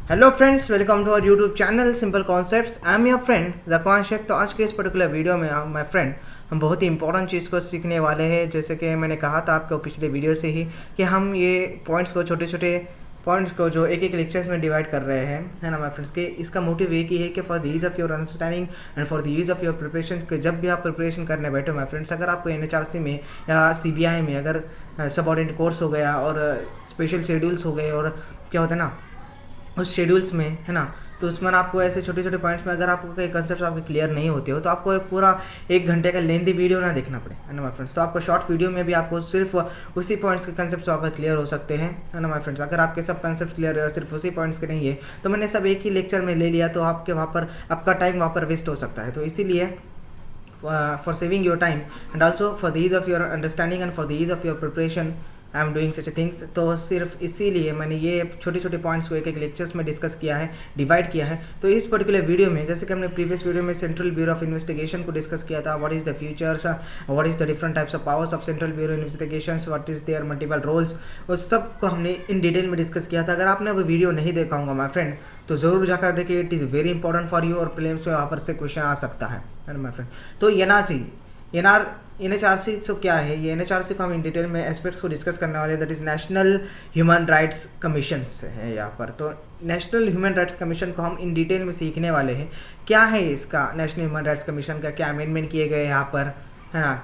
Hello friends, welcome to our YouTube channel simple concepts. I am your friend Zakwan Shaikh. तो आज के इस particular video में माय फ्रेंड हम बहुत ही इंपॉर्टेंट चीज़ को सीखने वाले हैं। जैसे कि मैंने कहा था आपको पिछले वीडियो से ही कि हम ये पॉइंट्स को छोटे छोटे पॉइंट्स को जो एक एक लेक्चर्स में डिवाइड कर रहे हैं, है ना माय फ्रेंड्स। के इसका मोटिव एक ही है कि for the ease of your understanding and for the ease of your preparation, कि जब भी आप प्रिपरेशन करने बैठो माय फ्रेंड्स, अगर आपको NHRC में या CBI में अगर सबऑर्डिनेट कोर्स हो गया और स्पेशल शेड्यूल्स हो गए और क्या होता है ना उस शेड्यूल्स में, है ना, तो उसमें आपको ऐसे छोटे छोटे पॉइंट्स में अगर आपको कई कंसेप्ट आपके क्लियर नहीं होते हो तो आपको एक पूरा 1 घंटे का लेंथी वीडियो ना देखना पड़े, है ना माय फ्रेंड्स। तो आपको शॉर्ट वीडियो में भी आपको सिर्फ उसी पॉइंट्स के कंसेप्ट आपके क्लियर हो सकते हैं, है ना माय फ्रेंड्स। अगर आपके सब कंसेप्ट क्लियर है सिर्फ उसी पॉइंट्स के नहीं है तो मैंने सब एक ही लेक्चर में ले लिया तो आपके वहाँ पर आपका टाइम वहाँ पर वेस्ट हो सकता है। तो इसीलिए for saving your time and also for the ease of your understanding and for the ease of your preparation I am doing such things. तो सिर्फ इसीलिए मैंने ये छोटे छोटे पॉइंट्स को एक एक लेक्चर्स में डिस्कस किया है, डिवाइड किया है। तो इस पर्टिकुलर वीडियो में, जैसे कि हमने प्रीवियस वीडियो में सेंट्रल ब्यूरो ऑफ इन्वेस्टिगेशन को डिस्कस किया था, what is the futures, what is the different types of powers of Central Bureau Investigation, what is there multiple roles, उस सब को हमने इन डिटेल में डिस्कस किया था। अगर आपने वो वीडियो नहीं देखा होगा माय फ्रेंड तो ज़रूर जाकर देखिए, it is very important for you और प्रीलिम्स में वहाँ पर से क्वेश्चन आ सकता है ना माय फ्रेंड। तो NHRC तो क्या है, ये NHRC को हम इन डिटेल में एस्पेक्ट्स को डिस्कस करने वाले हैं। That is national human rights commission से है यहाँ पर। तो नेशनल ह्यूमन राइट्स कमीशन को हम इन डिटेल में सीखने वाले हैं। क्या है इसका नेशनल ह्यूमन राइट्स कमीशन का, क्या अमेंडमेंट किए गए यहाँ पर, है ना,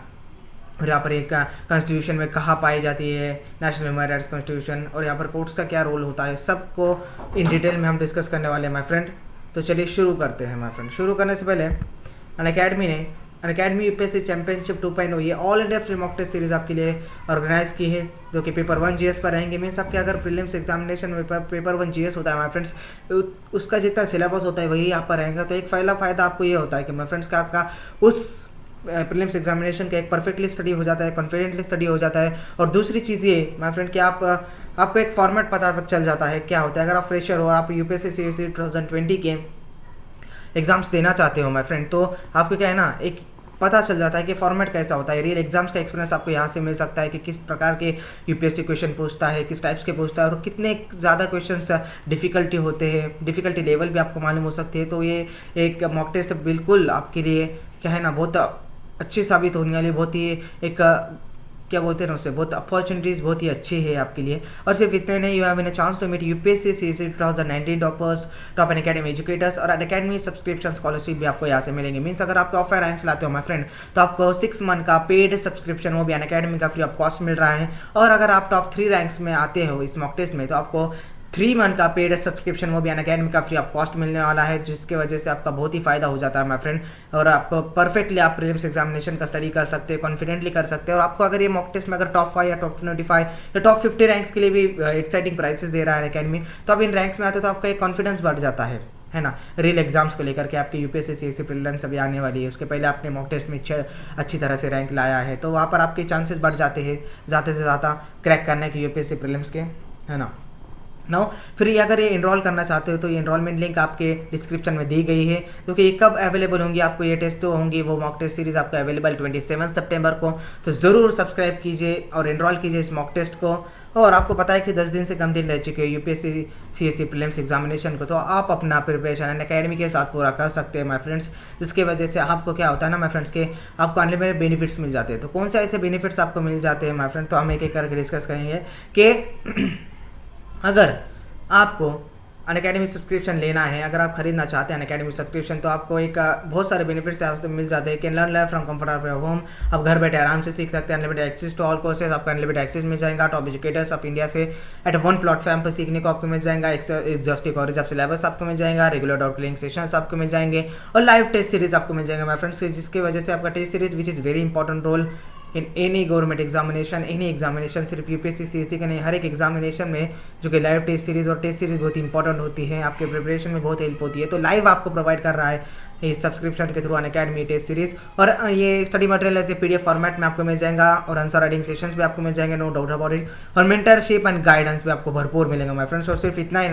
और यहाँ पर एक कॉन्स्टिट्यूशन में कहाँ पाई जाती है नेशनल ह्यूमन राइट्स कॉन्स्टिट्यूशन, और यहाँ पर कोर्ट्स का क्या रोल होता है, सबको इन डिटेल में हम डिस्कस करने वाले हैं माय फ्रेंड। तो चलिए शुरू करते हैं माय फ्रेंड। शुरू करने से पहले अनअकैडमी UPSC चैंपियनशिप 2.0 ये all India free mock test series आपके लिए ऑर्गेनाइज की है, जो कि पेपर 1 GS पर रहेंगे। मीन्स आपके अगर प्रीलिम्स एग्जामिनेशन में पेपर 1 GS होता है माय फ्रेंड्स, उसका जितना सिलेबस होता है वही यहाँ पर रहेगा। तो एक पहला फ़ायदा आपको ये होता है कि माय फ्रेंड्स का आपका उस प्रीलिम्स एग्जामिनेशन का एक परफेक्टली स्टडी हो जाता है, कॉन्फिडेंटली स्टडी हो जाता है। और दूसरी चीज़ ये माय फ्रेंड कि आपको एक फॉर्मेट पता चल जाता है क्या होता है। अगर आप फ्रेशर हो और आप UPSC CSE 2020 के एग्जाम्स देना चाहते हो माय फ्रेंड, तो आपको क्या है ना, एक पता चल जाता है कि फॉर्मेट कैसा होता है। रियल एग्जाम्स का एक्सपीरियंस आपको यहाँ से मिल सकता है कि किस प्रकार के UPSC क्वेश्चन पूछता है, किस टाइप्स के पूछता है और कितने ज़्यादा क्वेश्चंस डिफ़िकल्टी होते हैं, डिफ़िकल्टी लेवल भी आपको मालूम हो सकती है। तो ये एक मॉक टेस्ट बिल्कुल आपके लिए क्या है ना, बहुत अच्छी साबित होने वाली, बहुत ही एक क्या बोलते हैं ना उससे, बहुत अपॉर्चुनिटीज़ बहुत ही अच्छी है आपके लिए। और सिर्फ इतने नहीं, you have been a chance to meet UPSC CSE 2019 toppers, top Unacademy educators और अनअकैडमी सब्सक्रिप्शन स्कॉलरशिप भी आपको यहाँ से मिलेंगे। मीन्स अगर आप टॉप 5 रैंक्स लाते हो माय फ्रेंड तो आपको 6 मंथ का पेड सब्सक्रिप्शन वो भी अनअकैडमी का फ्री ऑफ कॉस्ट मिल रहा है। और अगर आप टॉप 3 रैंक्स में आते हो इस मॉक टेस्ट में तो आपको 3 मंथ का पेड सब्सक्रिप्शन वो भी अनअकैडमी का फ्री ऑफ कॉस्ट मिलने वाला है, जिसकी वजह से आपका बहुत ही फायदा हो जाता है माय फ्रेंड। और आपको परफेक्टली आप प्रीलिम्स एग्जामिनेशन का स्टडी कर सकते हैं, कॉन्फिडेंटली कर सकते हैं। और आपको अगर ये मॉक टेस्ट में अगर टॉप 5 या टॉप 25 या टॉप 50 रैंक्स के लिए भी एक्साइटिंग प्राइसेस दे रहा है अनअकैडमी, तो आप इन रैंक्स में आते हो तो आपका एक कॉन्फिडेंस बढ़ जाता है ना, रियल एग्जाम्स को लेकर के। आपकी UPSC CSE प्रीलिम्स अभी आने वाली है, उसके पहले आपने मॉक टेस्ट में अच्छी तरह से रैंक लाया है तो वहाँ पर आपके चांसेस बढ़ जाते हैं ज़्यादा से ज़्यादा क्रैक करने के UPSC प्रीलिम्स के, है ना। नाउ फिर अगर ये इनरोल करना चाहते हो तो ये इनरोलमेंट लिंक आपके डिस्क्रिप्शन में दी गई है। क्योंकि ये कब अवेलेबल होंगी आपको ये टेस्ट, तो होंगी वो मॉक टेस्ट सीरीज आपको अवेलेबल 27 सितंबर को। तो ज़रूर सब्सक्राइब कीजिए और इनरोल कीजिए इस मॉक टेस्ट को। और आपको पता है कि 10 दिन से कम दिन रह चुके हैं UPSC CSE प्रीलिम्स एग्जामिनेशन को, तो आप अपना प्रिपरेशन अनअकैडमी के साथ पूरा कर सकते हैं माय फ्रेंड्स। जिसकी वजह से आपको क्या होता है ना माय फ्रेंड्स के आपको अनलिमिटेड बेनिफिट्स मिल जाते हैं। तो कौन से ऐसे बेनिफिट्स आपको मिल जाते हैं माय फ्रेंड, तो हम एक एक करके डिस्कस करेंगे कि अगर आपको अनअकैडमी सब्सक्रिप्शन लेना है, अगर आप खरीदना चाहते हैं अनअकैडमी सब्सक्रिप्शन, तो आपको एक बहुत सारे बेनिफिट्स आपसे मिल जाते हैं। Can learn from comfort of your home, आप घर बैठे आराम से सीख सकते हैं। Unlimited access to all courses, आपको अनलिमिटेड एक्सेस मिल जाएगा। टॉप एजुकेटर्स ऑफ इंडिया से एट वन प्लेटफॉर्म पर सीखने को आपको मिल जाएगा। एग्जॉस्टिव कवरेज ऑफ सिलेबस आपको मिल जाएगा, रेगुलर डाउट क्लियरिंग सेशंस आपको मिल जाएंगे और लाइव टेस्ट सीरीज आपको मिल जाएंगे माय फ्रेंड्स, जिसकी वजह से आपका test series which is very important role in any government examination, any examination, सिर्फ UPSC CSE का नहीं, हर एक एग्जामिनेशन में जो कि लाइव टेस्ट सीरीज और टेस्ट सीरीज बहुत इंपॉर्टेंट होती है, आपके प्रिपरेशन में बहुत हेल्प होती है। तो लाइव आपको प्रोवाइड कर रहा है इस सब्सक्रिप्शन के थ्रू अनअकैडमी टेस्ट सीरीज। और ये स्टडी मटेरियल ऐसे PDF फॉर्मेट में आपको मिल जाएगा और आंसर राइटिंग सेशंस भी आपको मिल जाएंगे, नो डाउट अबाउट इट। और मेंटरशिप एंड गाइडेंस भी आपको भरपूर मिलेगा माय फ्रेंड्स। और सिर्फ इतना ही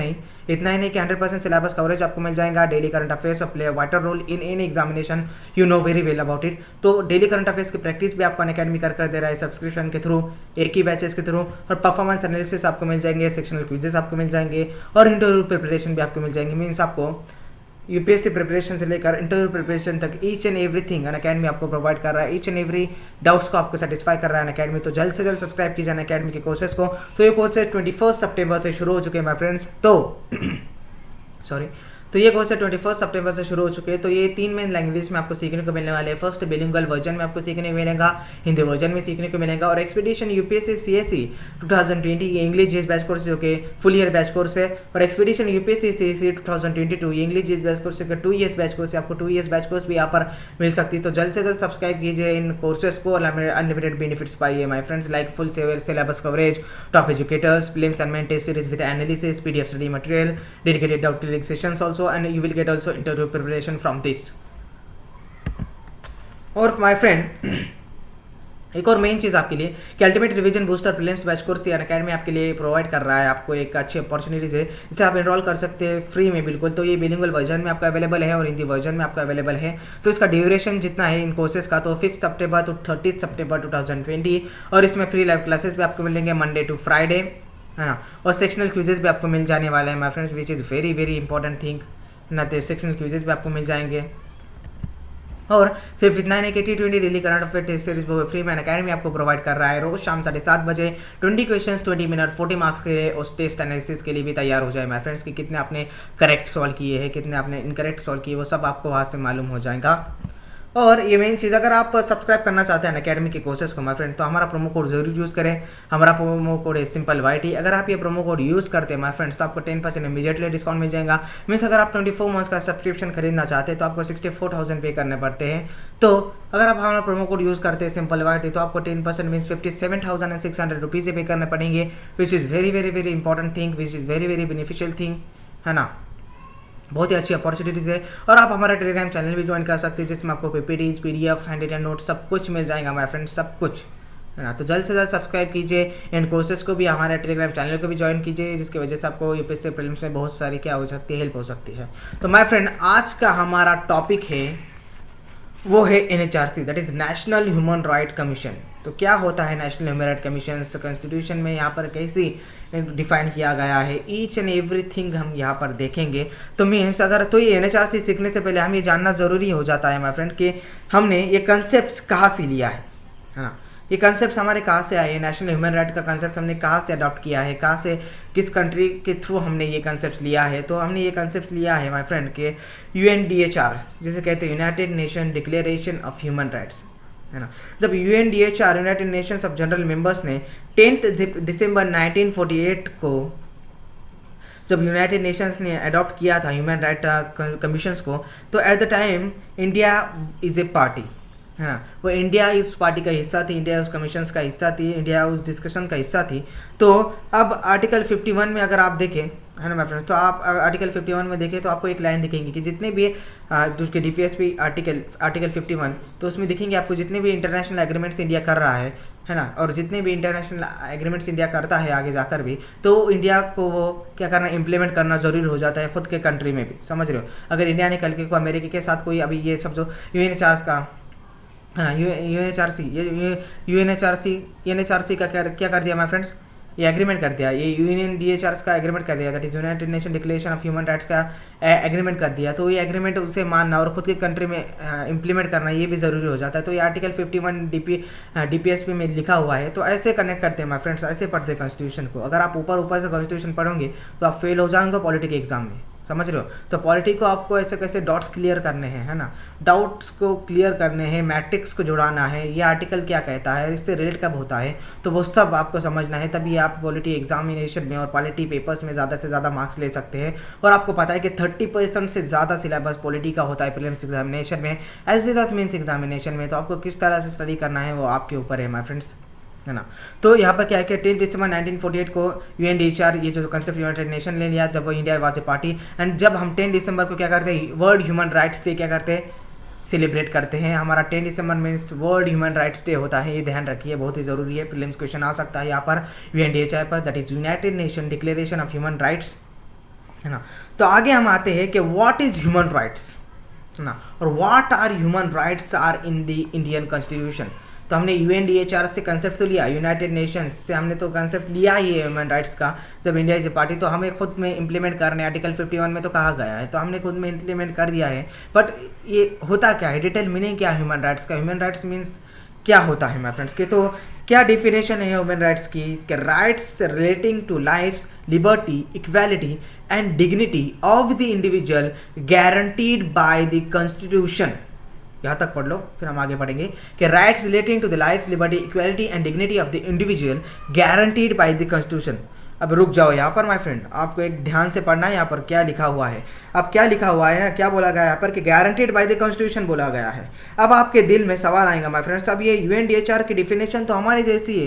नहीं कि 100% सिलेबस कवरेज आपको मिल जाएगा। Daily current affairs play a vital role in any examination, you know very well about it. तो डेली करंट अफेयर्स की प्रैक्टिस भी आपको अनअकैडमी कर दे रहा है सब्सक्रिप्शन के थ्रू, एक ही बैचेस के थ्रू। और परफॉर्मेंस एनालिसिस आपको मिल जाएंगे, सेक्शनल क्विजेस आपको मिल जाएंगे और इंटरव्यू प्रिपरेशन भी आपको मिल जाएंगे। मीन्स आपको यूपीएससी प्रिपरेशन से लेकर इंटरव्यू प्रिपरेशन तक ईच एंड एवरीथिंग अनअकैडमी आपको प्रोवाइड कर रहा है। ईच एंड एवरी डाउट्स को आपको सेटिस्फाई कर रहा है अनअकैडमी। तो जल्द से जल्द सब्सक्राइब कीजिए अनअकैडमी के कोर्सेज को। तो ये कोर्सेज 21 सितंबर से शुरू हो चुके हैं माय फ्रेंड्स। तो ये कोर्स 21 सितंबर से शुरू हो चुके हैं। तो ये 3 मेन लैंग्वेज में आपको सीखने को मिलने वाले हैं। फर्स्ट बिलिंगुअल वर्जन में आपको सीखने को मिलेगा, हिंदी वर्जन में सीखने को मिलेगा। और एक्सपीडिशन यूपीएससी सीएससी 2020 ये इंग्लिश जीएस बैच कोर्स जो कि फुल ईयर बैच कोर्स है। और एक्सपीडिशन यूपीएससी सीएससी 2022 ये इंग्लिश जीएस बैच कोर्स का 2 ईयर्स बैच कोर्स है। आपको 2 ईयर्स बैच कोर्स भी यहाँ पर मिल सकती है। तो जल्द से जल्द सब्सक्राइब कीजिए इन कोर्सेज को और अनलिमिटेड बेनिफिट्स पाइए my friends, like full syllabus coverage, top educators, prelims and main test series with analysis, PDF study material, dedicated doubt clearing sessions also, and you will get also interview preparation from this। और my friend एक और main चीज़ आपके लिए कि ultimate revision booster prelims batch course ये Unacademy आपके लिए प्रोवाइड कर रहा है। आपको एक अच्छी अपॉर्चुनिटीज है, इसे आप एनरोल कर सकते हैं फ्री में बिल्कुल। तो ये बिलिंगुअल वर्जन में आपका अवेलेबल है और हिंदी वर्जन में आपका अवेलेबल है। तो इसका ड्यूरेशन जितना है इन कोर्सेज का तो 5 सितंबर टू 30 सितंबर 2020। और इसमें फ्री लाइव क्लासेस भी आपको मिलेंगे मंडे टू फ्राइडे, है ना। और सेक्शनल क्विजेज भी आपको मिल जाने वाले हैं my friends, which is very very important thing ना। तो सेक्शनल क्विजेज भी आपको मिल जाएंगे। और सिर्फ इतना नहीं कि T20 daily current affair test series वो फ्री में अनअकैडमी आपको प्रोवाइड कर रहा है। रोज शाम 7:30 बजे 20 क्वेश्चंस 20 मिनट 40 मार्क्स के उस टेस्ट एनालिसिस के लिए भी तैयार हो जाए माय फ्रेंड्स कि कितने आपने करेक्ट सॉल्व किए हैं, कितने आपने इनकरेक्ट सॉल्व किए, वो सब आपको वहाँ से मालूम हो जाएगा। और ये मेन चीज़, अगर आप सब्सक्राइब करना चाहते हैं अनअकैडमी के कोर्सेज को माय फ्रेंड, तो हमारा प्रोमो कोड जरूर यूज़ करें। हमारा प्रोमो कोड है सिंपल YT। अगर आप ये प्रोमो कोड यूज़ करते हैं माय फ्रेंड्स तो आपको 10% इमीडिएटली डिस्काउंट मिल जाएगा। मीन्स अगर आप 24 मंथ्स का सब्सक्रिप्शन खरीदना चाहते हैं तो आपको 64,000 पे करने पड़ते हैं। तो अगर आप हमारा प्रोमो कोड यूज़ करते हैं सिंपल YT तो आपको 10% मीन्स 57,600 रुपीज़ पे करने पड़ेंगे, विच is very very very important thing, which is very very beneficial thing, है ना। बहुत ही अच्छी अपॉर्चुनिटीज़ है। और आप हमारा टेलीग्राम चैनल भी ज्वाइन कर सकते हैं जिसमें आपको PPTs PDF hand written note सब कुछ मिल जाएगा माय फ्रेंड्स, सब कुछ, है ना। तो जल्द से जल्द सब्सक्राइब कीजिए इन कोर्सेज को भी, हमारे टेलीग्राम चैनल को भी ज्वाइन कीजिए, जिसकी वजह से आपको यूपीएससी प्रीलिम्स में बहुत सारी क्या हो सकती है, हेल्प हो सकती है। तो माय फ्रेंड आज का हमारा टॉपिक है वो है NHRC, that is national human right commission. तो क्या होता है national human right commission, constitution में यहाँ पर कैसी डिफाइन किया गया है, ईच एंड एवरीथिंग हम यहाँ पर देखेंगे। तो मीन्स अगर तो ये NHRC सीखने से पहले हम ये जानना ज़रूरी हो जाता है माय फ्रेंड कि हमने ये कंसेप्ट कहाँ से लिया है ना। ये कंसेप्ट हमारे कहाँ से आए, नेशनल ह्यूमन राइट का कंसेप्ट हमने कहाँ से अडॉप्ट किया है, कहाँ से किस कंट्री के थ्रू हमने ये कंसेप्ट लिया है। तो हमने ये कंसेप्ट लिया है माय फ्रेंड के UNDHR, जिसे कहते हैं United nation declaration of human rights, है ना। जब UNDHR United Nations of general members ने 10 दिसंबर 1948 को जब यूनाइटेड नेशंस ने अडॉप्ट किया था ह्यूमन राइट कमीशंस को, तो at the time India is a party, है ना। वो इंडिया उस पार्टी का हिस्सा थी, इंडिया उस कमीशंस का हिस्सा थी, इंडिया उस डिस्कशन का हिस्सा थी। तो अब आर्टिकल 51 में अगर आप देखें, है ना माय फ्रेंड्स, तो आप आर्टिकल 51 में देखें तो आपको एक लाइन दिखेंगी कि जितने भी उसके DPSP आर्टिकल 51, तो उसमें दिखेंगे आपको जितने भी इंटरनेशनल एग्रीमेंट्स इंडिया कर रहा है ना, और जितने भी इंटरनेशनल एग्रीमेंट्स इंडिया करता है आगे जाकर भी, तो इंडिया को वो क्या करना, इम्प्लीमेंट करना जरूरी हो जाता है खुद के कंट्री में भी, समझ रहे हो। अगर इंडिया ने कल के को अमेरिका के साथ कोई अभी ये सब जो UNHRC का, है ना, NHRC का क्या कर दिया माय फ्रेंड्स, ये एग्रीमेंट कर दिया, ये UNDHR का एग्रीमेंट कर दिया, that is United nation declaration of human rights का एग्रीमेंट कर दिया। तो ये एग्रीमेंट उसे मानना और खुद की कंट्री में इम्प्लीमेंट करना ये भी ज़रूरी हो जाता है। तो ये आर्टिकल 51 DPSP में लिखा हुआ है। तो ऐसे कनेक्ट करते हैं माय फ्रेंड्स, ऐसे पढ़ते हैं कॉन्स्टिट्यूशन को। अगर आप ऊपर से कॉन्स्टिट्यूशन पढ़ोगे तो आप फेल हो जाएंगे पॉलिटी के एग्जाम में, समझ रहे हो। तो पॉलिटी को आपको ऐसे कैसे डॉट्स क्लियर करने हैं, है ना, डाउट्स को क्लियर करने हैं, मैट्रिक्स को जुड़ाना है, ये आर्टिकल क्या कहता है, इससे रिलेट कब होता है, तो वो सब आपको समझना है। तभी आप पॉलिटी एग्जामिनेशन में और पॉलिटी पेपर्स में ज़्यादा से ज़्यादा मार्क्स ले सकते हैं। और आपको पता है कि 30% से ज़्यादा सिलेबस पॉलिटी का होता है प्रीलिम्स एग्जामिनेशन में as well as mains examination में। तो आपको किस तरह से स्टडी करना है वो आपके ऊपर है माय फ्रेंड्स। है ना। तो यहाँ पर क्या है कि 10 दिसंबर 1948 को यूएनडीएचआर ये जो कंसेप्ट यूनाइटेड नेशन ले लिया जब वो India was a party. And जब हम 10 दिसंबर को क्या करते हैं, वर्ल्ड ह्यूमन राइट्स डे क्या करते हैं, सेलिब्रेट करते हैं। हमारा 10 दिसंबर means world human rights day होता है, ये ध्यान रखिए, बहुत ही ज़रूरी है। प्रीलिम्स क्वेश्चन आ सकता है यहाँ पर यूएनडीएचआर पर, that is United nation declaration of human rights, है ना। तो आगे हम आते हैं कि व्हाट इज ह्यूमन राइट्स, है ना, और what are human rights are in the Indian constitution. तो हमने यूएनडीएचआर से कंसेप्ट तो लिया, यूनाइटेड नेशंस से हमने तो कंसेप्ट लिया ही है ह्यूमन राइट्स का जब इंडिया इज ए पार्टी, तो हमें खुद में इंप्लीमेंट करने, आर्टिकल 51 में तो कहा गया है, तो हमने खुद में इंप्लीमेंट कर दिया है। बट ये होता क्या है, डिटेल मीनिंग क्या है ह्यूमन राइट्स का, ह्यूमन राइट्स मीन्स क्या होता है माय फ्रेंड्स के। तो क्या डिफिनेशन है ह्यूमन राइट्स की, कि rights relating to lifes, liberty, equality and dignity of the individual guaranteed by the constitution. यहाँ तक पढ़ लो, फिर हम आगे पढ़ेंगे कि rights relating to the life, liberty, equality and dignity of the individual guaranteed by the constitution. अब रुक जाओ यहाँ पर माय फ्रेंड, आपको एक ध्यान से पढ़ना है यहाँ पर क्या लिखा हुआ है। अब क्या लिखा हुआ है ना, क्या बोला गया है यहाँ पर कि गारंटीड बाय द कॉन्स्टिट्यूशन बोला गया है। अब आपके दिल में सवाल आएगा माय फ्रेंड्स, अब ये यूएनडीएचआर की डिफिनेशन तो हमारे जैसी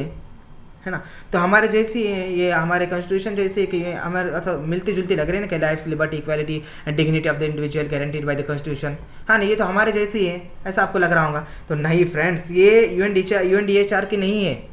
है ना, तो हमारे जैसी है, ये हमारे कॉन्स्टिट्यूशन जैसे कि ये हमारे अच्छा मिलती जुलती लग रही है ना, कि life, liberty, equality and dignity of the individual guaranteed by the constitution. हाँ नहीं, ये तो हमारे जैसी है, ऐसा आपको लग रहा होगा। तो नहीं फ्रेंड्स, ये यूएनडीएचआर की नहीं है,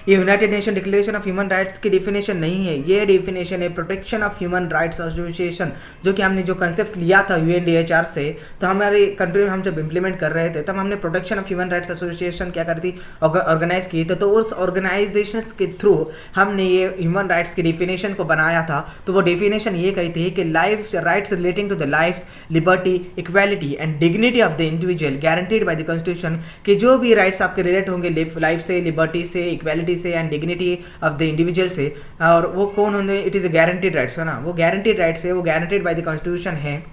ये United nation declaration of human rights की डिफिनेशन नहीं है, ये डिफिनेशन है protection of human rights association, जो कि हमने जो कंसेप्ट लिया था यूएनडीएचआर से। तो हमारी कंट्री में हम जब इंप्लीमेंट कर रहे थे तब हमने protection of human rights association क्या कर दी, ऑर्गेनाइज की। तो उस ऑर्गेनाइजेशन के थ्रू हमने ये ह्यूमन राइट्स की डिफिनेशन को बनाया था। तो वो डिफिनेशन ये कहती है कि life rights relating to the life, liberty, equality and dignity of the individual guaranteed by the constitution, कि जो भी राइट्स आपके रिलेट होंगे लाइफ से, लिबर्टी से, इक्वालिटी से and dignity of the individual से, और वो कौन होंगे, it is a guaranteed rights, है ना, वो गारंटीड राइट्स है, वो गारंटीड बाय द कॉन्स्टिट्यूशन है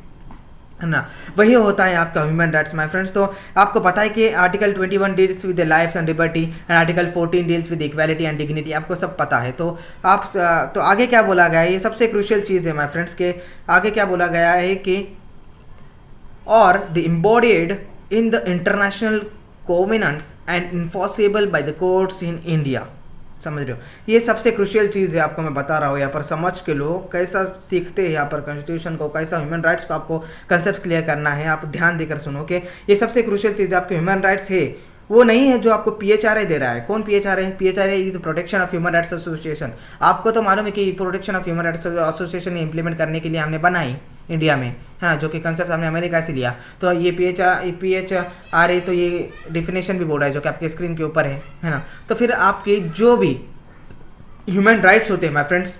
ना, वही होता है आपका ह्यूमन राइट्स माय फ्रेंड्स। तो आपको पता है कि article 21 deals with the life and liberty and article 14 deals with equality and dignity, आपको सब पता है। तो आप तो आगे क्या बोला गया है, ये सबसे क्रूशियल चीज़ है माय फ्रेंड्स के, आगे क्या बोला गया है कि और the embodied in the international covenants and enforceable by the courts in India. समझ रहे हो, ये सबसे क्रूशियल चीज़ है, आपको मैं बता रहा हूँ यहाँ पर, समझ के लोग कैसा सीखते हैं यहाँ पर कॉन्स्टिट्यूशन को, कैसा ह्यूमन राइट्स को आपको कंसेप्ट क्लियर करना है। आप ध्यान देकर सुनो कि ये सबसे क्रूशियल चीज़ आपके ह्यूमन राइट्स है, वो नहीं है जो आपको पीएचआरए दे रहा है। कौन PHRA? PHRA is protection of human rights association. आपको तो मालूम है कि protection of human rights association implement करने के लिए हमने बनाई इंडिया में, है ना, जो कि कंसेप्ट हमने अमेरिका से लिया। तो ये पीएचआरए तो ये डिफिनेशन भी बोल रहा है जो कि आपके स्क्रीन के ऊपर है ना। तो फिर आपके जो भी ह्यूमन राइट्स होते हैं माय फ्रेंड्स,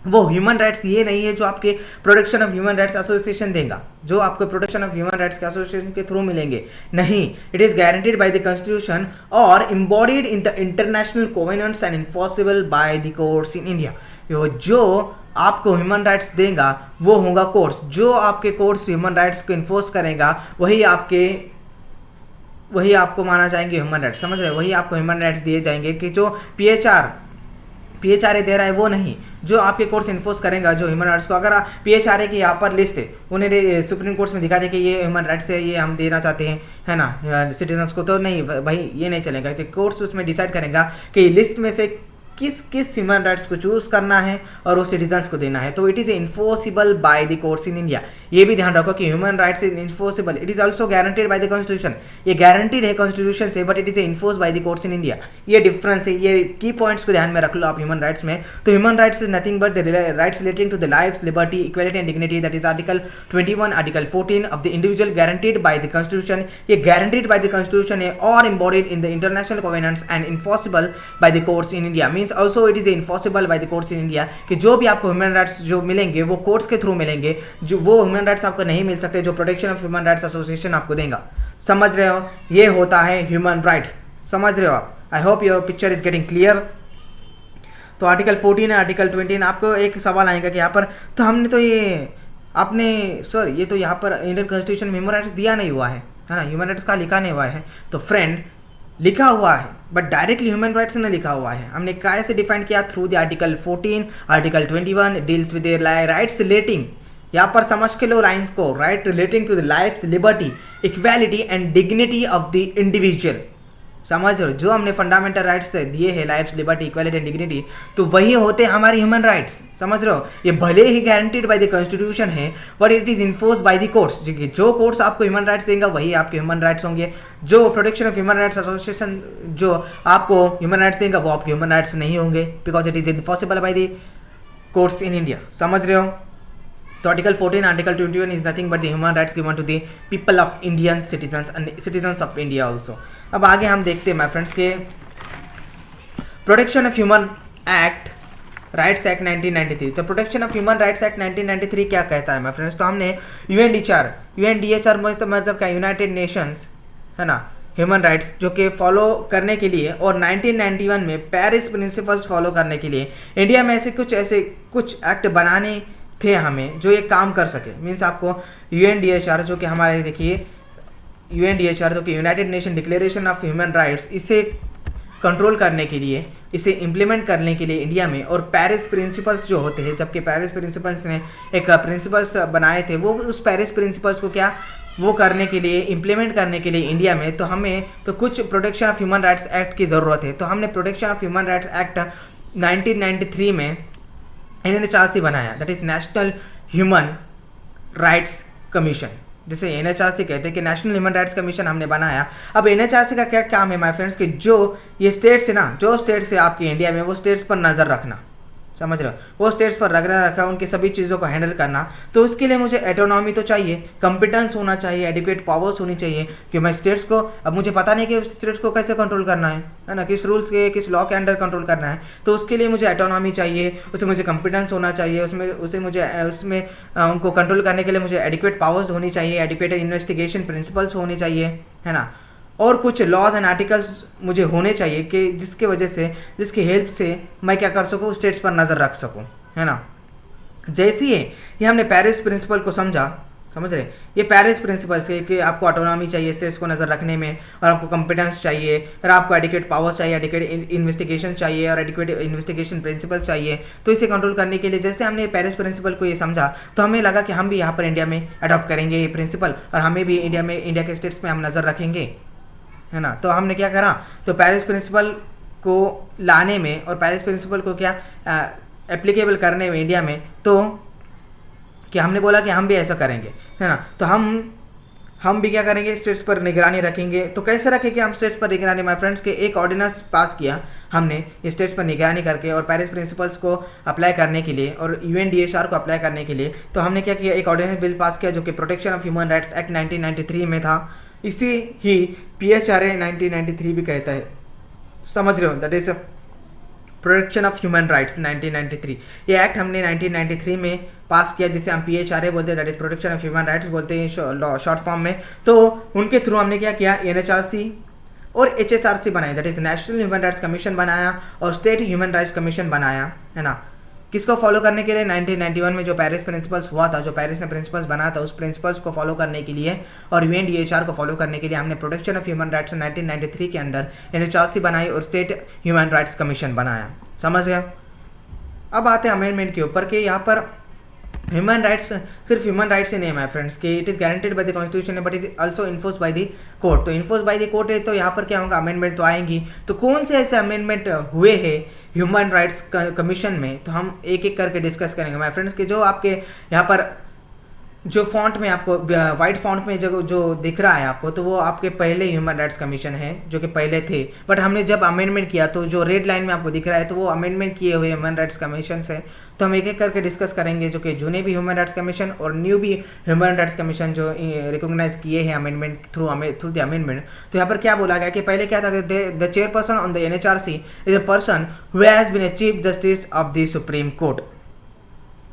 वो ह्यूमन राइट्स ये नहीं है जो आपके protection of human rights association देगा, जो आपको प्रोटेक्शन ऑफ ह्यूमन राइट्स के एसोसिएशन के थ्रू मिलेंगे, नहीं, it is guaranteed by the constitution और embodied in the international covenants and enforceable by the courts in India. जो आपको ह्यूमन राइट्स देगा वो होगा कोर्ट्स, जो आपके कोर्ट्स ह्यूमन राइट्स को इन्फोर्स करेगा वही आपको माना जाएंगे ह्यूमन राइट्स। समझ रहे हो, वही आपको ह्यूमन राइट्स दिए जाएंगे, कि जो पीएचआरए दे रहा है वो नहीं, जो आपके कोर्ट्स इन्फोर्स करेगा जो ह्यूमन राइट्स को। अगर पीएचआरए की यहाँ पर लिस्ट है, उन्हें सुप्रीम कोर्ट्स में दिखा दे कि ये ह्यूमन राइट्स है, ये हम देना चाहते हैं, है ना, सिटीजन्स को, तो नहीं भाई, ये नहीं चलेगा। तो कोर्ट्स उसमें डिसाइड करेगा कि लिस्ट में से किस ह्यूमन राइट्स को चूज करना है और वो सिटीजन्स को देना है। तो it is enforceable by the courts in India. ये भी ध्यान रखो कि human rights is enforceable, it is also guaranteed by the constitution. ये गारंटीड है कॉन्स्टिट्यूशन से, but it is enforce bye the courts in India. ये डिफरेंस है, ये की पॉइंट्स को ध्यान में रख लो आप ह्यूमन राइट्स में। तो human rights is nothing but the rights relating to the life, liberty, equality and dignity, that is article 21, article 14 of the individual guaranteed by the constitution. ये गारंटीड बाय द कॉन्स्टिट्यूशन है और embodied in the international covenants and enforceable by the courts in India. Means also it is enforceable by the courts in India, कि जो भी आपको human rights जो मिलेंगे वो कोर्ट्स के थ्रू मिलेंगे, जो वो ह्यूमन राइट्स आपको नहीं मिल सकते जो protection of human rights association आपको देगा। समझ रहे हो, ये होता है ह्यूमन राइट। समझ रहे हो आप? I hope your picture is getting clear. तो आर्टिकल 14 है, आर्टिकल 20, आपको एक सवाल आएगा कि यहाँ पर तो हमने तो ये आपने सर ये तो यहाँ पर इंडियन कॉन्स्टिट्यूशन में ह्यूमन राइट्स दिया नहीं हुआ है ना, ह्यूमन राइट्स का लिखा नहीं हुआ है। तो फ्रेंड लिखा हुआ है बट डायरेक्टली ह्यूमन राइट्स ने लिखा हुआ है। हमने कैसे डिफाइन किया? Through the article 14, article 21 deals with rights relating, यहाँ पर समझ के लो लाइन को, right relating to the life, liberty, equality and dignity of the individual. समझ रहे हो, जो हमने फंडामेंटल राइट्स दिए हैं, life, liberty, equality and dignity, तो वही होते हैं हमारे ह्यूमन राइट्स। समझ रहे हो, ये भले ही गारंटीड बाय द कॉन्स्टिट्यूशन है but it is enforce bye the courts. जो कोर्ट्स आपको ह्यूमन राइट्स देंगे वही आपके ह्यूमन राइट्स होंगे। जो protection of human rights association जो आपको ह्यूमन राइट्स देंगे वो आपके ह्यूमन राइट्स नहीं होंगे, because it is enforceable by the courts in India. समझ रहे हो, तो article 14 article 21 is nothing but the human rights given to the people of Indian citizens and citizens of India also. अब आगे हम देखते हैं माय फ्रेंड्स के protection of human act rights act 1993। तो protection of human rights act 1993 क्या कहता है माय फ्रेंड्स, तो हमने यूएनडीएचआर मतलब क्या, यूनाइटेड नेशंस है ना, ह्यूमन राइट्स जो कि फॉलो करने के लिए, और 1991 में पेरिस प्रिंसिपल्स फॉलो करने के लिए इंडिया में ऐसे कुछ एक्ट बनाने थे हमें जो ये काम कर सके। मीन्स आपको यूएनडीएचआर जो कि हमारे देखिए यूएनडीएचआर जो कि United nation declaration of human rights, इसे कंट्रोल करने के लिए, इसे इम्प्लीमेंट करने के लिए इंडिया में, और पेरिस प्रिंसिपल्स जो होते हैं, जबकि पेरिस प्रिंसिपल्स ने एक प्रिंसिपल्स बनाए थे, वो उस पेरिस प्रिंसिपल्स को क्या वो करने के लिए, इम्प्लीमेंट करने के लिए इंडिया में, तो हमें तो कुछ protection of human rights act की ज़रूरत है। तो हमने protection of human rights act 1993 में NHRC बनाया, that is National human rights commission, जिसे NHRC कहते हैं कि नेशनल ह्यूमन राइट्स कमीशन हमने बनाया। अब NHRC का क्या काम है माय फ्रेंड्स, कि जो ये स्टेट्स है ना, जो स्टेट्स है आपकी इंडिया में, वो स्टेट्स पर नज़र रखना। समझ रहे हो, वो स्टेट्स पर रखा, उनकी सभी चीज़ों को हैंडल करना। तो उसके लिए मुझे एटोनॉमी तो चाहिए, कंपिटेंस होना चाहिए, एडिक्वेट पावर्स होनी चाहिए कि मैं स्टेट्स को, अब मुझे पता नहीं कि स्टेट्स को कैसे कंट्रोल करना है ना, किस रूल्स के, किस लॉ के अंडर कंट्रोल करना है। तो उसके लिए मुझे एटोनॉमी चाहिए, उसमें मुझे कंपिटेंस होना चाहिए, उसमें उनको कंट्रोल करने के लिए मुझे एडिक्वेट पावर्स होनी चाहिए, एडिक्वेट इन्वेस्टिगेशन प्रिंसिपल्स होने चाहिए, है ना, और कुछ लॉज एंड आर्टिकल्स मुझे होने चाहिए कि जिसकी हेल्प से मैं क्या कर सकूँ, स्टेट्स पर नज़र रख सकूँ, है ना। जैसे ही ये हमने पेरिस प्रिंसिपल को समझा, समझ रहे, ये पेरिस प्रिंसिपल से कि आपको ऑटोनॉमी चाहिए स्टेट्स को नज़र रखने में, और आपको कॉम्पिटेंस चाहिए, और आपको एडिक्वेट पावर्स चाहिए, एडिक्वेट इन्वेस्टिगेशन चाहिए, और एडिक्वेट इन्वेस्टिगेशन प्रिंसिपल्स चाहिए। तो इसे कंट्रोल करने के लिए जैसे हमने पेरिस प्रिंसिपल को ये समझा, तो हमें लगा कि हम भी यहाँ पर इंडिया में अडॉप्ट करेंगे ये प्रिंसिपल, और हमें भी इंडिया के स्टेट्स में हम नज़र रखेंगे, है ना। तो हमने क्या करा, तो पेरिस प्रिंसिपल को लाने में और पेरिस प्रिंसिपल को क्या एप्लीकेबल करने में इंडिया में, तो क्या हमने बोला कि हम भी ऐसा करेंगे, है ना। तो हम भी क्या करेंगे, स्टेट्स पर निगरानी रखेंगे। तो कैसे रखेंगे हम स्टेट्स पर निगरानी माय फ्रेंड्स, के एक ऑर्डिनेंस पास किया हमने स्टेट्स पर निगरानी करके और पेरिस प्रिंसिपल्स को अप्लाई करने के लिए और यूएनडीएचआर को अप्लाई करने के लिए। तो हमने क्या किया, एक ऑर्डिनेंस बिल पास किया जो कि protection of human rights act 1993 में था। इसी ही PHRA 1993 भी कहता है, समझ रहे हो, that is protection of human rights 1993। ये एक्ट हमने 1993 में पास किया, जिसे हम PHRA बोलते हैं, that is protection of human rights बोलते हैं शॉर्ट फॉर्म में। तो उनके थ्रू हमने क्या किया, NHRC और HSRC बनाया, that is National human rights commission बनाया और स्टेट ह्यूमन राइट्स कमीशन बनाया, है ना। किसको फॉलो करने के लिए, 1991 में जो पेरिस प्रिंसिपल्स हुआ था, जो पेरिस ने प्रिंसिपल्स बनाया था, उस प्रिंसिपल्स को फॉलो करने के लिए और यूएनडीएचआर को फॉलो करने के लिए हमने प्रोटेक्शन ऑफ ह्यूमन राइट्स 1993 के अंडर NHRC बनाई और स्टेट ह्यूमन राइट्स कमीशन बनाया। समझ गया। अब आते हैं अमेंडमेंट के ऊपर कि यहाँ पर ह्यूमन राइट्स सिर्फ ह्यूमन राइट्स ही नहीं है माय फ्रेंड्स, कि it is guaranteed bye the constitution but it also enforce by the court. तो इन्फोर्स बाय द कोर्ट है, तो यहाँ पर क्या होगा, अमेंडमेंट तो आएंगी। तो कौन से ऐसे अमेंडमेंट हुए हैं ह्यूमन राइट्स कमीशन में, तो हम एक एक करके डिस्कस करेंगे माय फ्रेंड्स, कि जो आपके यहाँ पर जो फॉन्ट में आपको वाइट फॉन्ट में जो दिख रहा है आपको, तो वो आपके पहले ह्यूमन राइट्स कमीशन है जो कि पहले थे, बट हमने जब अमेंडमेंट किया तो जो रेड लाइन में आपको दिख रहा है तो वो अमेंडमेंट किए हुए ह्यूमन राइट्स कमीशन है। तो हम एक एक करके डिस्कस करेंगे, जो कि जूने भी ह्यूमन राइट्स कमीशन और न्यू भी ह्यूमन राइट्स कमीशन जो रिकॉग्नाइज किए हैं अमेंडमेंट थ्रू द अमेंडमेंट। तो यहाँ पर क्या बोला गया कि पहले क्या था, the chairperson on the NHRC is a person who has been a chief justice of the supreme Court.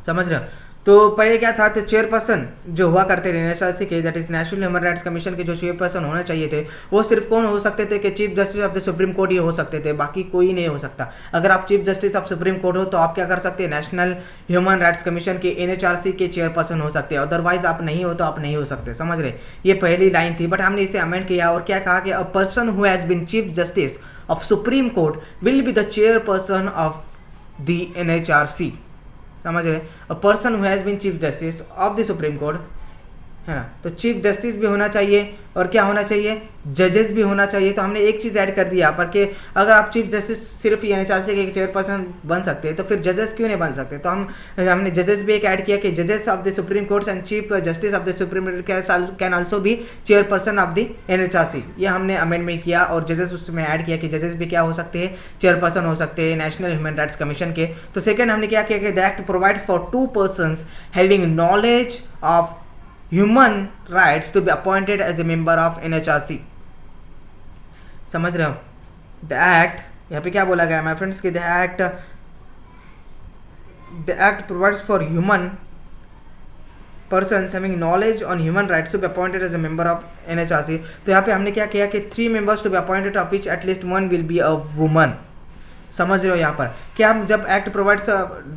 समझ रहे हो। तो पहले क्या था, तो चेयरपर्सन जो हुआ करते थे NHRC के, that is National human rights Commission के जो चेयरपर्सन होने चाहिए थे, वो सिर्फ कौन हो सकते थे कि chief justice of the supreme court ही हो सकते थे, बाकी कोई नहीं हो सकता। अगर आप chief justice of Supreme court हो तो आप क्या कर सकते हैं, नेशनल ह्यूमन राइट्स कमीशन के NHRC के चेयरपर्सन हो सकते हैं, अदरवाइज आप नहीं हो तो आप नहीं हो सकते। समझ रहे, ये पहली लाइन थी, बट हमने इसे अमेंड किया और क्या कहा कि a person who has been chief justice of Supreme Court will be the chairperson of the NHRC। समझ रहे, a person who has been chief justice of the supreme Court है ना। तो चीफ जस्टिस भी होना चाहिए और क्या होना चाहिए, जजेस भी होना चाहिए। तो हमने एक चीज़ ऐड कर दी यहाँ पर कि अगर आप चीफ जस्टिस सिर्फ एनएचआरसी के चेयरपर्सन बन सकते हैं तो फिर जजेस क्यों नहीं बन सकते। तो हमने जजेस भी एक ऐड किया कि जजेस of the supreme courts and chief justice of the supreme court can also be chairperson of the NHRC. ये हमने अमेंडमेंट किया और जजेस उसमें ऐड किया कि जजेस भी क्या हो सकते हैं, चेयरपर्सन हो सकते हैं नेशनल ह्यूमन राइट्स कमीशन के। तो सेकेंड हमने क्या किया कि the act provides for 2 persons having knowledge of human rights to be appointed as a member of NHRC. समझ रहे हो। द एक्ट, यहाँ पे क्या बोला गया माय फ्रेंड्स कि the act provides for human persons having knowledge on human rights to be appointed as a member of NHRC। तो यहाँ पे हमने क्या किया कि 3 members to be appointed of which at least 1 will be a woman। समझ रहे हो यहाँ पर कि हम जब एक्ट प्रोवाइड्स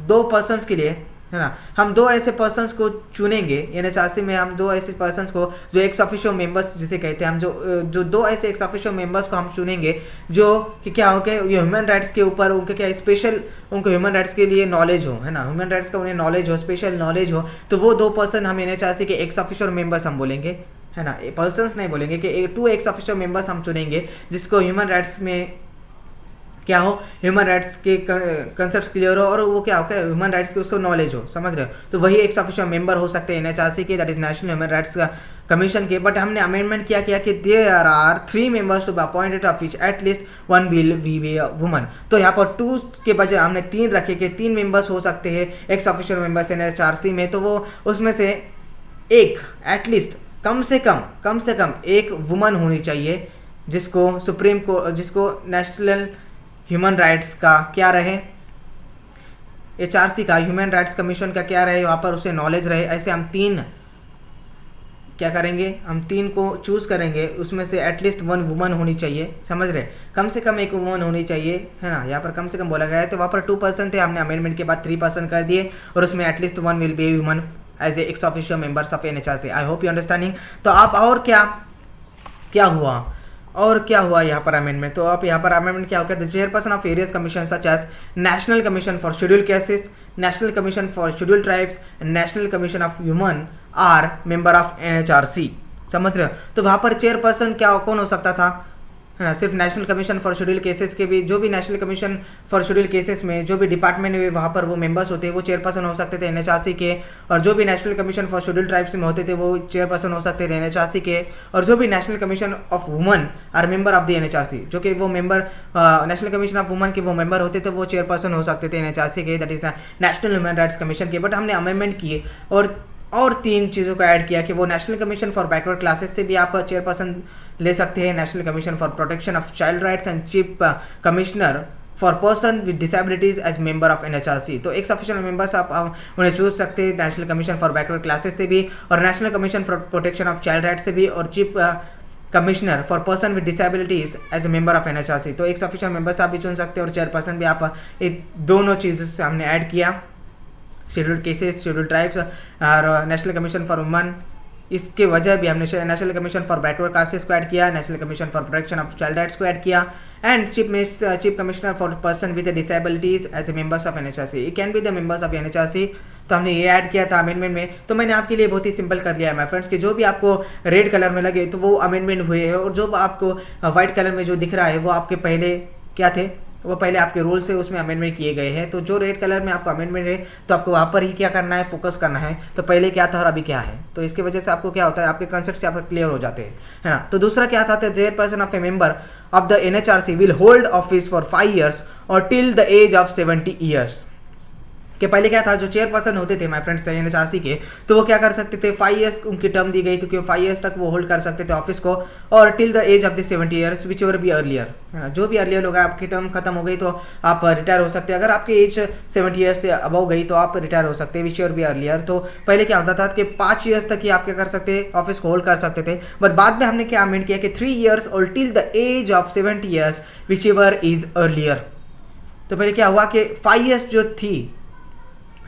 2 पर्सन्स के लिए, है ना, हम 2 ऐसे पर्सन्स को चुनेंगे एनएचआरसी में। हम 2 ऐसे पर्सन्स को जो एक्स ऑफिशियो मेंबर्स जिसे कहते हैं, हम जो 2 ऐसे एक्स ऑफिशियो मेंबर्स को हम चुनेंगे जो कि क्या हो के ह्यूमन राइट्स के ऊपर उनके क्या स्पेशल, उनको ह्यूमन राइट्स के लिए नॉलेज हो, है ना, ह्यूमन राइट्स का उन्हें नॉलेज हो, स्पेशल नॉलेज हो। तो वो 2 पर्सन हम एनएचआरसी के एक्स ऑफिशियो मेंबर्स हम बोलेंगे, है ना, पर्सन्स नहीं बोलेंगे कि 2 एक्स ऑफिशियो मेंबर्स हम चुनेंगे जिसको ह्यूमन राइट्स में क्या हो, ह्यूमन राइट्स के कंसेप्ट क्लियर हो और वो क्या हो, क्या ह्यूमन राइट्स की उसको नॉलेज हो। समझ रहे हो। तो वही एक्स ऑफिशियल मेंबर हो सकते हैं एनएचआरसी के, that is National human rights Commission के। बट हमने अमेंडमेंट किया कि there are 3 members to be appointed of which at least 1 will be a woman. तो यहाँ पर 2 के बजाय हमने 3 रखे कि 3 मेंबर्स हो सकते हैं एक्स ऑफिशियल मेंबर्स एनएचआरसी में। तो वो उसमें से एक एटलीस्ट कम से कम एक वुमन होनी चाहिए जिसको सुप्रीम कोर्ट, जिसको नेशनल ह्यूमन राइट्स का क्या रहे, एचआरसी का, ह्यूमन राइट्स कमीशन का क्या रहे, वहाँ पर उसे नॉलेज रहे। ऐसे हम 3 क्या करेंगे, हम 3 को चूज़ करेंगे, उसमें से एटलीस्ट 1 वुमन होनी चाहिए। समझ रहे, कम से कम एक वुमन होनी चाहिए, है ना। यहाँ पर कम से कम बोला गया है। तो वहाँ पर 2 पर्सन थे, हमने अमेंडमेंट के बाद 3 पर्सन कर दिए और उसमें at least 1 will be woman as a ex official members of NHRC. I hope you understanding. तो आप और क्या हुआ यहाँ पर अमेंडमेंट। तो आप यहाँ पर अमेंडमेंट क्या हो गया, the chairperson of various commission such as National Commission for scheduled cases, National Commission for scheduled tribes and National Commission of human are member of NHRC. समझ रहे हो। तो वहाँ पर चेयरपर्सन क्या कौन हो सकता था, है ना, सिर्फ national Commission for scheduled cases के भी, जो भी National Commission for scheduled cases में जो भी डिपार्टमेंट में वहाँ पर वो मेंबर्स होते हैं वो चेयरपर्सन हो सकते थे एनएचआरसी के। और जो भी National Commission for scheduled tribes में होते थे वो चेयरपर्सन हो सकते थे एनएचआरसी के। और जो भी National Commission of woman are member of the NHRC, जो कि वो member National Commission of woman के वो मेंबर होते थे, वो चेयरपर्सन हो सकते थे एनएचआरसी के, that is National human rights Commission के। बट हमने अमेंडमेंट किए और 3 चीज़ों को ऐड किया कि वो National Commission for backward classes से भी आप चेयरपर्सन ले सकते हैं, National Commission for protection of child rights and chief commissioner for person with disabilities as member of NHRC. तो एक ऑफिशियल मेंबर्स आप उन्हें चूज सकते हैं National Commission for backward classes से भी और National Commission for protection of child rights से भी और chief commissioner for person with disabilities as a member of NHRC. तो एक ऑफिशियल मेंबर्स आप भी चुन सकते हैं और चेयरपर्सन भी आप, एक दोनों चीज़ों से हमने ऐड किया, शेड्यूल्ड केसेस, शेड्यूल्ड ट्राइब्स और नेशनल कमीशन फॉर वुमन। इसके वजह भी हमने National Commission for backward classes को ऐड किया, National Commission for protection of child rights को ऐड किया and chief commissioner for person with disabilities as a members of NHRC. It can be the members of NHRC. तो हमने ये add किया था amendment में। तो मैंने आपके लिए बहुत ही सिंपल कर लिया है माय फ्रेंड्स कि जो भी आपको रेड कलर में लगे तो वो अमेंडमेंट हुए हैं और जो आपको व्हाइट कलर में जो दिख रहा है वो आपके पहले क्या थे, वो पहले आपके रूल से उसमें अमेंडमेंट किए गए हैं। तो जो रेड कलर में आपको अमेंडमेंट है तो आपको वहाँ पर ही क्या करना है, फोकस करना है। तो पहले क्या था और अभी क्या है, तो इसकी वजह से आपको क्या होता है, आपके कंसेप्ट यहाँ पर क्लियर हो जाते हैं, है ना। तो दूसरा क्या था, chairperson of a member of the NHRC will hold office for 5 years और till the age of 70 years। कि पहले क्या था, जो चेयरपर्सन होते थे माय फ्रेंड्स एनएचआरसी के, तो वो क्या कर सकते थे, 5 years उनकी टर्म दी गई, तो कि 5 years तक वो होल्ड कर सकते थे ऑफिस को और till the age of the 70 years whichever be earlier, है ना। जो भी अर्लियर होगा, आपकी टर्म खत्म हो गई तो आप रिटायर हो सकते हैं। अगर आपकी एज 70 years से अबव गई तो आप रिटायर हो सकते हैं विच एवर बी अर्लियर। तो पहले क्या होता था कि 5 years तक ही आप क्या कर सकते ऑफिस को होल्ड कर सकते थे। बट बाद में हमने क्या अमेंड किया कि 3 years और till the age of 70 years whichever is earlier. तो पहले क्या हुआ कि 5 years जो थी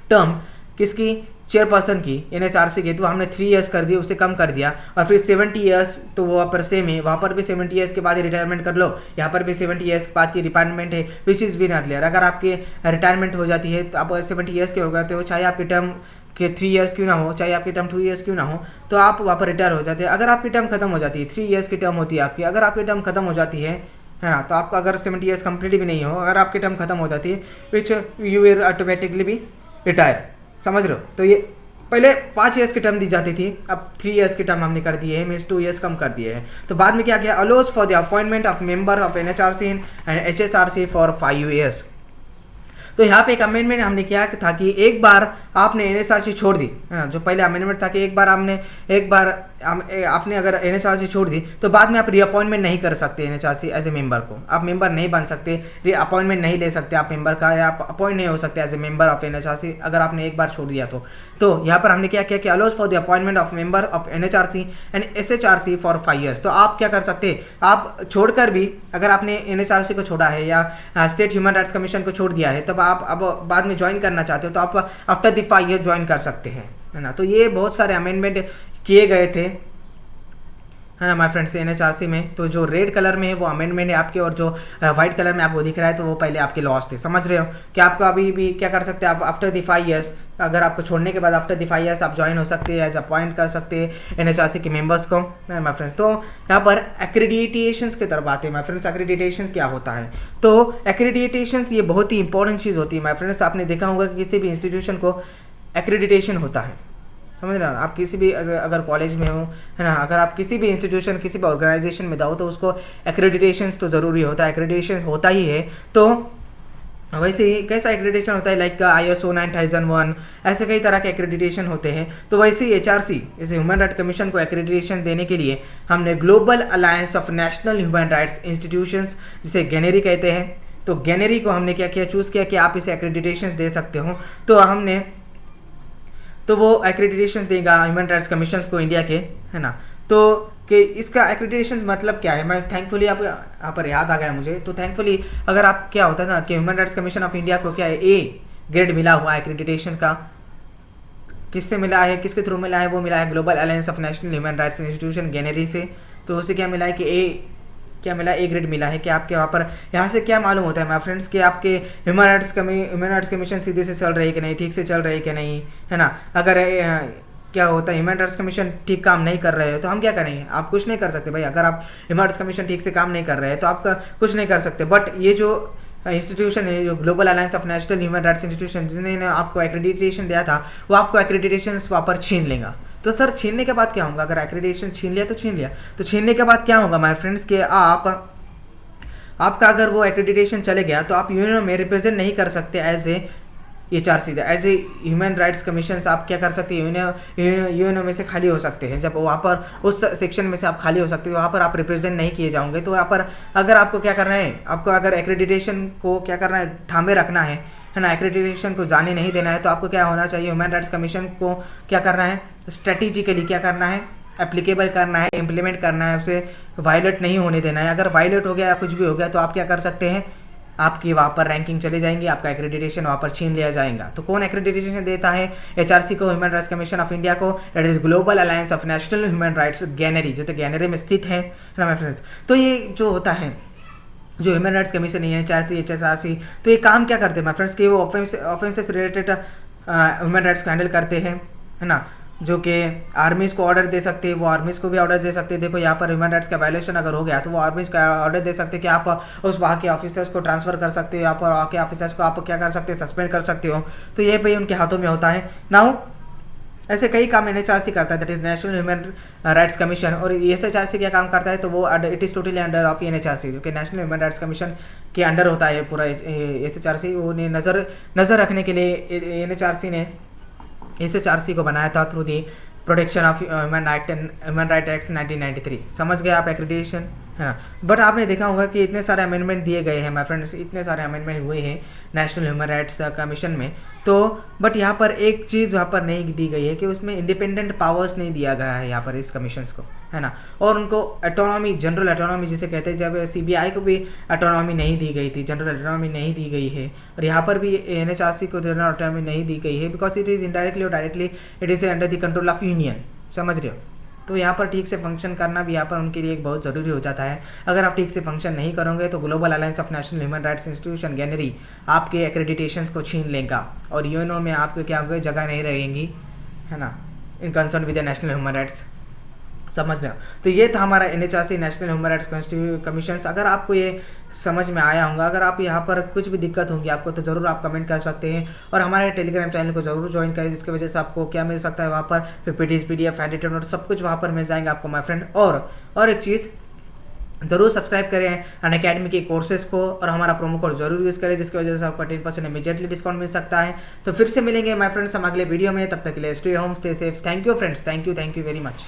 टर्म किसकी, चेयरपर्सन की एनएचआरसी की, तो हमने 3 years कर दिया, उससे कम कर दिया। और फिर 70 years तो वहाँ पर सेम है, वहाँ पर भी 70 years के बाद ही रिटायरमेंट कर लो, यहाँ पर भी 70 years के बाद की रिटायरमेंट है विच इज़ बीन अर्लियर। अगर आपकी रिटायरमेंट हो जाती है तो आप 70 years के हो गए तो चाहे आपकी टर्म कि 3 ईयर्स क्यों ना हो, चाहे आपकी टर्म 2 ईयर्स क्यों ना हो, तो आप वहाँ पर रिटायर हो जाते हैं। अगर आपकी टर्म खत्म हो जाती है, 3 ईयर्स की टर्म होती है आपकी, अगर आपकी टर्म खत्म हो जाती है ना, तो आपका अगर 70 ईयर्स कंप्लीट भी नहीं हो, अगर आपकी टर्म खत्म हो जाती है, विच यू विल ऑटोमेटिकली भी रिटायर। समझ रहे हो? तो ये पहले 5 ईयर्स की टर्म दी जाती थी, अब 3 ईयर्स की टर्म हमने कर दी है, मीन्स 2 ईयर्स कम कर दिए हैं। तो बाद में क्या किया, allows for the appointment of member of NHRC and HSRC for 5 years. तो यहाँ पे एक अमेंडमेंट हमने किया था कि एक बार आपने NHRC छोड़ दी है ना, जो पहले अमेंडमेंट था कि एक बार आपने अगर NHRC छोड़ दी तो बाद में आप रीअपॉइंटमेंट नहीं कर सकते NHRC एज ए मेंबर को, आप मेंबर नहीं बन सकते, रीअपॉइंटमेंट नहीं ले सकते आप मेंबर का, या आप अपॉइंट नहीं हो सकते as a member of NHRC अगर आपने एक बार छोड़ दिया तो यहाँ पर हमने क्या किया कि allows for the appointment of member of NHRC and SHRC for 5 years. तो आप क्या कर सकते हैं, आप छोड़कर भी अगर आपने NHRC को छोड़ा है या स्टेट ह्यूमन राइट्स कमीशन को छोड़ दिया है, तब आप अब बाद में ज्वाइन करना चाहते हो तो आप आफ्टर द 5 ईयर ज्वाइन कर सकते हैं, है ना। तो ये बहुत सारे अमेंडमेंट किए गए थे, है ना माय फ्रेंड्स, NHRC में। तो जो रेड कलर में है वो अमेंडमेंट है आपके, और जो व्हाइट कलर में आपको दिख रहा है तो वो पहले आपके लॉस थे। समझ रहे हो कि आपको अभी भी क्या कर सकते हैं, आप आफ्टर द 5 ईयर्स, अगर आपको छोड़ने के बाद आफ्टर द 5 ईयर्स आप ज्वाइन हो सकते हैं, एज अपॉइंट कर सकते हैं NHRC के मेंबर्स को, माय फ्रेंड्स। तो यहाँ पर एक्रेडिटेशंस की तरफ आते हैं माय फ्रेंड्स। एक्रेडिटेशन क्या होता है, तो एक्रेडिटेशंस ये बहुत ही इंपॉर्टेंट चीज़ होती है माय फ्रेंड्स। आपने देखा होगा कि किसी भी इंस्टीट्यूशन को एक्रेडिटेशन होता है, समझ रहे हो। आप किसी भी अगर कॉलेज में हो, है ना, अगर आप किसी भी इंस्टीट्यूशन किसी भी ऑर्गेनाइजेशन में जाओ तो उसको एक्रेडिटेशन तो ज़रूरी होता है, एक्रेडिटेशन होता ही है। तो वैसे ही कैसा एक्रेडिटेशन होता है, लाइक ISO 9001, ऐसे कई तरह के एक्रेडिटेशन होते हैं। तो वैसे ही HRC जैसे ह्यूमन राइट कमीशन को एक्रेडिटेशन देने के लिए हमने global alliance of national human rights institutions, जिसे गैनेरी कहते हैं, तो गैनेरी को हमने क्या किया, चूज़ किया कि आप इसे एक्रेडिटेशन दे सकते हो। तो हमने तो वो एक्रेडिटेशन देगा ह्यूमन राइट्स कमीशन को इंडिया के, है ना। तो कि इसका एक्रेडिटेशन मतलब क्या है, मैं थैंकफुली आप यहाँ पर याद आ गया मुझे। तो थैंकफुली अगर आप क्या होता है ना कि human rights commission of India को क्या है, A ग्रेड मिला हुआ है एक्रेडिटेशन का। किससे मिला है, किसके थ्रू मिला है, वो मिला है global alliance of national human rights institution GANHRI से। तो उसे क्या मिला है कि क्या मिला, A ग्रेड मिला है। कि आपके वहाँ पर यहाँ से क्या मालूम होता है माय फ्रेंड्स कि आपके ह्यूमन राइट्स कमीशन सीधे से चल रही है कि नहीं, ठीक से चल रही है कि नहीं, है ना। अगर क्या होता है ह्यूमन राइट्स कमीशन ठीक काम नहीं कर रहे हो तो हम क्या करेंगे, आप कुछ नहीं कर सकते भाई। अगर आप ह्यूमन राइट्स कमीशन ठीक से काम नहीं कर रहे हैं तो आप कुछ नहीं कर सकते। बट ये जो इंस्टीट्यूशन है, जो global alliance of national human rights institution, जिसने आपको एक्रेडिटेशन दिया था, वो आपको एक्रेडिटेशन वहाँ पर छीन लेगा। तो सर छीनने के बाद क्या होगा, अगर एक्रेडिटेशन छीन लिया तो छीन लिया, तो छीनने के बाद क्या होगा माय फ्रेंड्स कि आपका अगर वो एक्रेडिटेशन चले गया तो आप यूएनओ में रिप्रेजेंट नहीं कर सकते as a HRC, as a human rights commission. आप क्या कर सकते हैं, यूएनओ में से खाली हो सकते हैं। जब वहाँ पर उस सेक्शन में से आप खाली हो सकते हैं, वहाँ पर आप रिप्रेजेंट नहीं किए जाओगे। तो वहाँ पर अगर आपको क्या करना है, आपको अगर एक्रेडिटेशन को क्या करना है, थामे रखना है ना, एक्रेडिटेशन को जाने नहीं देना है, तो आपको क्या होना चाहिए, ह्यूमन राइट्स कमीशन को क्या करना है, स्ट्रेटेजिकली क्या करना है, एप्लीकेबल करना है, इम्प्लीमेंट करना है, उसे वायलेट नहीं होने देना है। अगर वायलेट हो गया या कुछ भी हो गया तो आप क्या कर सकते हैं, आपकी वहाँ पर रैंकिंग चली जाएंगी, आपका एक्रेडिटेशन वहाँ पर छीन लिया जाएगा। तो कौन एक्रेडिटेशन देता है HRC को, human rights commission of India को, that is global alliance of national human rights GANHRI, जो तो गैनेरी में स्थित है ना माय फ्रेंड्स। तो ये जो होता है, जो ह्यूमन राइट्स कमीशन है HRC HSRC, तो ये काम क्या करते हैं माय फ्रेंड्स कि वो ऑफेंसेस रिलेटेड ह्यूमन राइट्स को हैंडल करते हैं, है ना। जो कि आर्मीज़ को ऑर्डर दे सकते हैं, वो आर्मीज़ को भी ऑर्डर दे सकते हैं। देखो यहाँ पर ह्यूमन राइट्स का वायलेशन अगर हो गया तो वो आर्मीज़ का ऑर्डर दे सकते हैं कि आप उस वहाँ के ऑफिसर्स को ट्रांसफ़र कर सकते हो, यहाँ पर वहाँ के ऑफिसर्स को आप क्या कर सकते हैं, सस्पेंड कर सकते हो। तो ये भाई उनके हाथों में होता है। नाउ ऐसे कई काम NHRC करता है, that is National human rights commission. और SHRC क्या काम करता है, तो वो it is totally under of NHRC, जो कि नेशनल ह्यूमन राइट्स कमीशन के अंडर होता है पूरा SHRC। वो नज़र रखने के लिए NHRC ने SHRC को बनाया था through the protection of human right act 1993। समझ गए आप एक्रेडिटेशन, है ना। बट आपने देखा होगा कि इतने सारे अमेंडमेंट दिए गए हैं माय फ्रेंड्स, इतने सारे अमेंडमेंट हुए हैं नेशनल ह्यूमन राइट्स कमीशन में। तो बट यहाँ पर एक चीज़ वहाँ पर नहीं दी गई है कि उसमें इंडिपेंडेंट पावर्स नहीं दिया गया है यहाँ पर इस कमीशंस को, है ना। और उनको ऑटोनॉमी, जनरल ऑटोनॉमी जिसे कहते हैं, जब CBI को भी ऑटोनॉमी नहीं दी गई थी, जनरल ऑटोनॉमी नहीं दी गई है। और यहाँ पर भी NHRC को जनरल ऑटोनॉमी नहीं दी गई है, बिकॉज इट इज़ इनडायरेक्टली और directly it is under the control of union. समझ रहे हो। तो यहाँ पर ठीक से फंक्शन करना भी यहाँ पर उनके लिए एक बहुत ज़रूरी हो जाता है। अगर आप ठीक से फंक्शन नहीं करोगे तो global alliance of national human rights institution GANHRI आपके एक्रेडिटेशंस को छीन लेगा और यूएनओ में आपको क्या होगा, जगह नहीं रहेंगी, है ना, इन concern with the national human rights, समझ रहे हो। तो ये था हमारा NHRC national human rights commission. अगर आपको ये समझ में आया होगा, अगर आप यहाँ पर कुछ भी दिक्कत होगी आपको, तो ज़रूर आप कमेंट कर सकते हैं और हमारे टेलीग्राम चैनल को ज़रूर ज्वाइन करें, जिसकी वजह से आपको क्या मिल सकता है वहाँ पर PPTs PDF एडिटेड नोट सब कुछ वहाँ पर मिल जाएंगे आपको माय फ्रेंड। और एक चीज़ ज़रूर सब्सक्राइब करें अनअकैडमी के कोर्सेज को और हमारा प्रोमो कोड जरूर यूज़ करें, जिसकी वजह से आपको 10% इमीडिएटली डिस्काउंट मिल सकता है। तो फिर से मिलेंगे माय फ्रेंड्स हम अगले वीडियो में, तब तक के लिए stay home stay safe. Thank you friends, thank you very much.